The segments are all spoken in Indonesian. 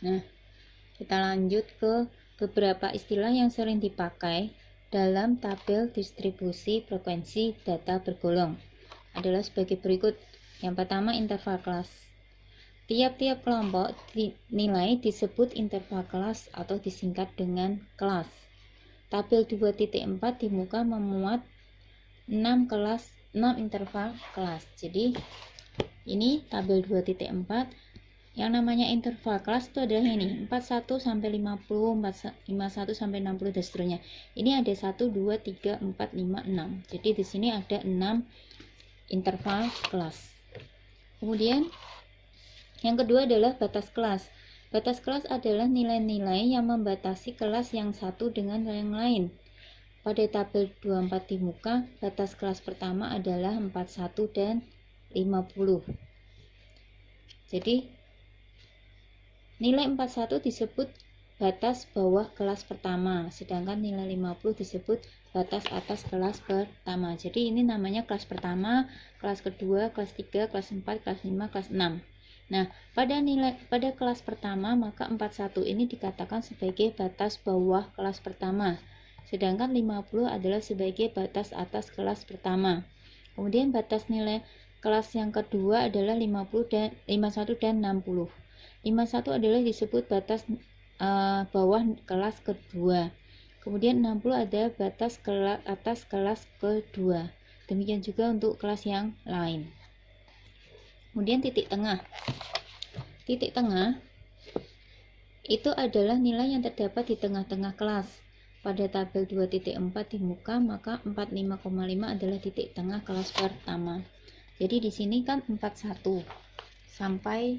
Nah, kita lanjut ke beberapa istilah yang sering dipakai dalam tabel distribusi frekuensi data bergolong adalah sebagai berikut. Yang pertama, interval kelas. Tiap-tiap kelompok nilai disebut interval kelas atau disingkat dengan kelas. Tabel 2.4 di muka memuat 6 interval kelas. Jadi ini tabel 2.4. Yang namanya interval kelas itu adalah ini 41 sampai 50, 51 sampai 60 dan seterusnya. Ini ada 1 2 3 4 5 6. Jadi di sini ada 6 interval kelas. Kemudian yang kedua adalah batas kelas. Batas kelas adalah nilai-nilai yang membatasi kelas yang satu dengan yang lain. Pada tabel 24 di muka, batas kelas pertama adalah 41 dan 50. Jadi nilai 41 disebut batas bawah kelas pertama, sedangkan nilai 50 disebut batas atas kelas pertama. Jadi ini namanya kelas pertama, kelas kedua, kelas 3, kelas 4, kelas 5, kelas 6. Nah, pada kelas pertama maka 41 ini dikatakan sebagai batas bawah kelas pertama, sedangkan 50 adalah sebagai batas atas kelas pertama. Kemudian batas nilai kelas yang kedua adalah 51 dan 60. 51 adalah disebut batas bawah kelas kedua. Kemudian 60 ada batas atas kelas kedua. Demikian juga untuk kelas yang lain. Kemudian titik tengah. Titik tengah itu adalah nilai yang terdapat di tengah-tengah kelas. Pada tabel 2.4 di muka, maka 45,5 adalah titik tengah kelas pertama. Jadi di sini kan 41 sampai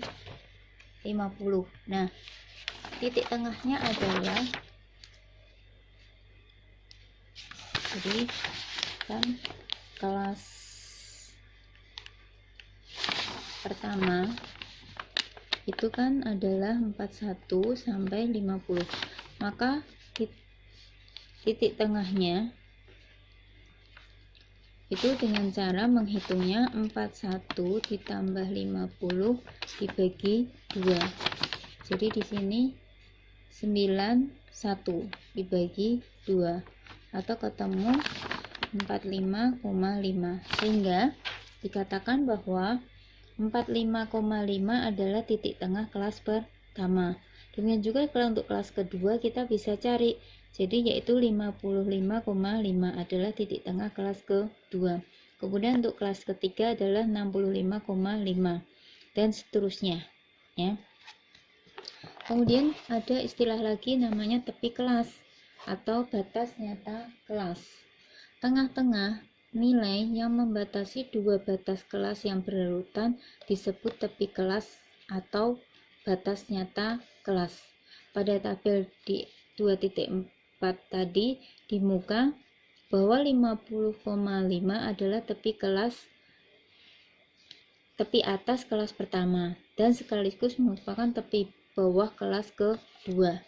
50. Nah, titik tengahnya adalah, jadi kan kelas pertama itu kan adalah 41 sampai 50. Maka titik tengahnya itu dengan cara menghitungnya 41 ditambah 50 dibagi 2. Jadi di sini 91 dibagi 2 atau ketemu 45,5, sehingga dikatakan bahwa 45,5 adalah titik tengah kelas pertama. Demikian juga kalau untuk kelas kedua kita bisa cari, jadi yaitu 55,5 adalah titik tengah kelas kedua. Kemudian untuk kelas ketiga adalah 65,5 dan seterusnya ya. Kemudian ada istilah lagi namanya tepi kelas atau batas nyata kelas. Tengah-tengah nilai yang membatasi dua batas kelas yang berurutan disebut tepi kelas atau batas nyata kelas. Pada tabel di 2.4 tadi di muka bahwa 50,5 adalah tepi atas kelas pertama dan sekaligus merupakan tepi bawah kelas kedua.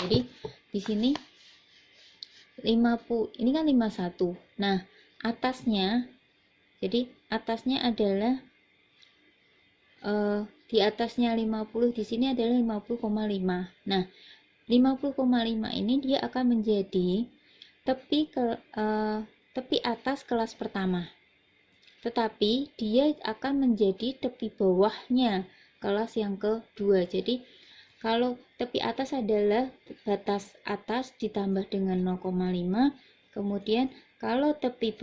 Jadi di sini 50 ini kan 51. Nah, atasnya, jadi atasnya adalah di atasnya 50 di sini adalah 50,5. Nah, 50,5 ini dia akan menjadi tepi atas kelas pertama. Tetapi dia akan menjadi tepi bawahnya kelas yang kedua. Jadi kalau tepi atas adalah batas atas ditambah dengan 0,5, kemudian kalau tepi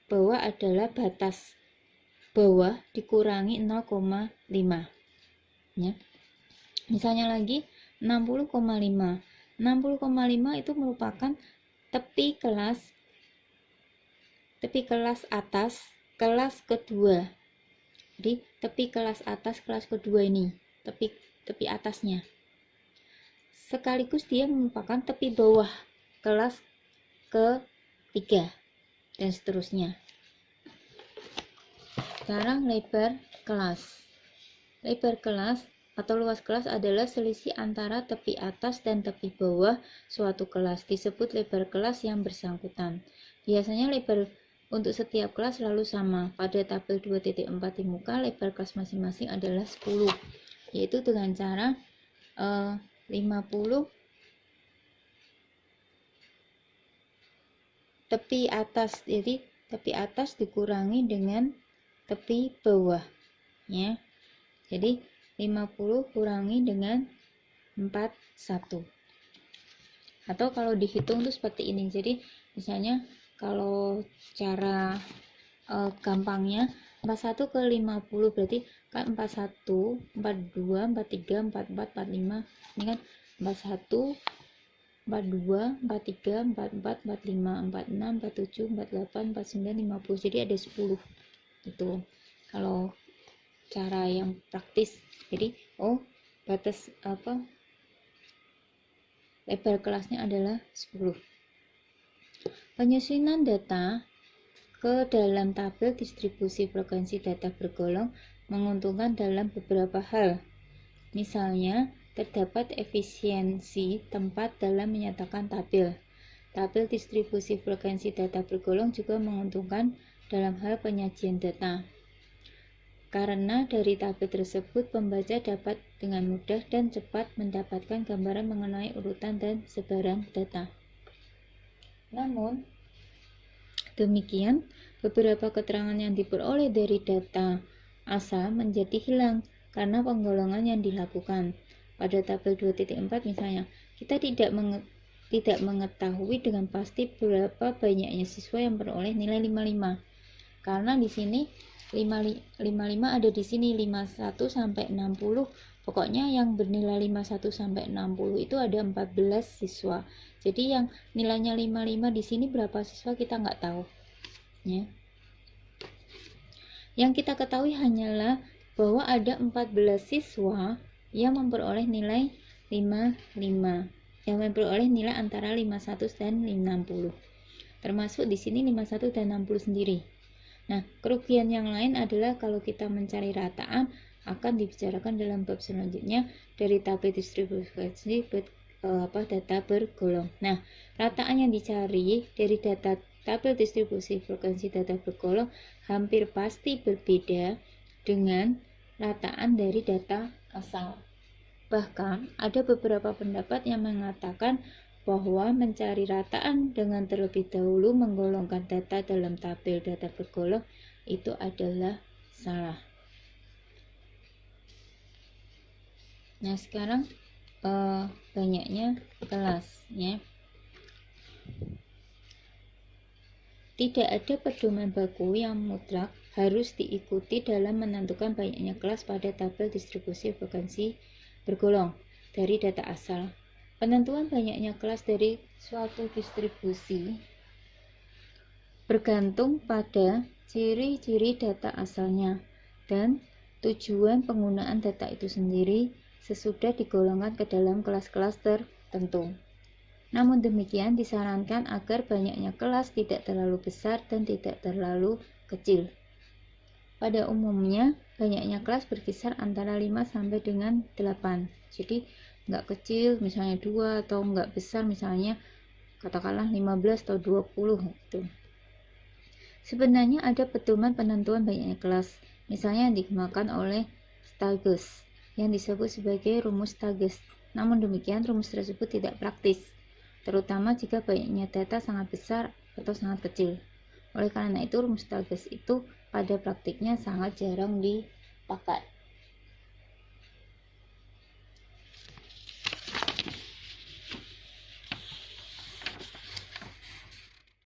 bawah adalah batas bawah dikurangi 0,5 ya. Misalnya lagi 60,5. 60,5 itu merupakan tepi kelas atas kelas kedua. Jadi tepi kelas atas kelas kedua ini, tepi atasnya. Sekaligus dia merupakan tepi bawah kelas ketiga dan seterusnya. Sekarang lebar kelas. Lebar kelas atau luas kelas adalah selisih antara tepi atas dan tepi bawah suatu kelas. Disebut lebar kelas yang bersangkutan. Biasanya lebar untuk setiap kelas selalu sama. Pada tabel 2.4 di muka, lebar kelas masing-masing adalah 10, yaitu dengan cara 50 tepi atas, jadi tepi atas dikurangi dengan tepi bawah ya. Jadi 50 kurangi dengan 41. Atau kalau dihitung tuh seperti ini. Jadi misalnya kalau cara gampangnya 41 ke 50 berarti kan 41, 42, 43, 44, 45. Ini kan 41, 42, 43, 44, 45, 46, 47, 48, 49, 50. Jadi ada 10. Itu kalau cara yang praktis. Jadi batas lebar kelasnya adalah 10. Penyusunan data ke dalam tabel distribusi frekuensi data bergolong menguntungkan dalam beberapa hal. Misalnya, terdapat efisiensi tempat dalam menyatakan tabel. Tabel distribusi frekuensi data bergolong juga menguntungkan dalam hal penyajian data. Karena dari tabel tersebut pembaca dapat dengan mudah dan cepat mendapatkan gambaran mengenai urutan dan sebaran data. Namun, demikian, beberapa keterangan yang diperoleh dari data asal menjadi hilang karena penggolongan yang dilakukan. Pada tabel 2.4 misalnya, kita tidak mengetahui dengan pasti berapa banyaknya siswa yang memperoleh nilai 55. Karena di sini 55 ada di sini 51 sampai 60. Pokoknya yang bernilai 51 sampai 60 itu ada 14 siswa. Jadi yang nilainya 55 di sini berapa siswa kita nggak tahu. Ya. Yang kita ketahui hanyalah bahwa ada 14 siswa yang memperoleh nilai 55. Yang memperoleh nilai antara 51 dan 60. Termasuk di sini 51 dan 60 sendiri. Nah, kerugian yang lain adalah kalau kita mencari rataan akan dibicarakan dalam bab selanjutnya dari tabel distribusi data bergolong. Nah, rataan yang dicari dari data tabel distribusi frekuensi data bergolong hampir pasti berbeda dengan rataan dari data asal. Bahkan ada beberapa pendapat yang mengatakan bahwa mencari rataan dengan terlebih dahulu menggolongkan data dalam tabel data bergolong itu adalah salah. Nah, sekarang banyaknya kelas ya. Tidak ada pedoman baku yang mutlak harus diikuti dalam menentukan banyaknya kelas pada tabel distribusi frekuensi bergolong dari data asal. Penentuan banyaknya kelas dari suatu distribusi bergantung pada ciri-ciri data asalnya dan tujuan penggunaan data itu sendiri sesudah digolongkan ke dalam kelas-kelas tertentu. Namun demikian disarankan agar banyaknya kelas tidak terlalu besar dan tidak terlalu kecil. Pada umumnya banyaknya kelas berkisar antara 5 sampai dengan 8. Jadi nggak kecil misalnya 2 atau nggak besar misalnya katakanlah 15 atau 20 gitu. Sebenarnya ada pedoman penentuan banyaknya kelas, misalnya yang digunakan oleh Staggs yang disebut sebagai rumus Staggs. Namun demikian rumus tersebut tidak praktis, terutama jika banyaknya data sangat besar atau sangat kecil. Oleh karena itu rumus Staggs itu pada praktiknya sangat jarang dipakai.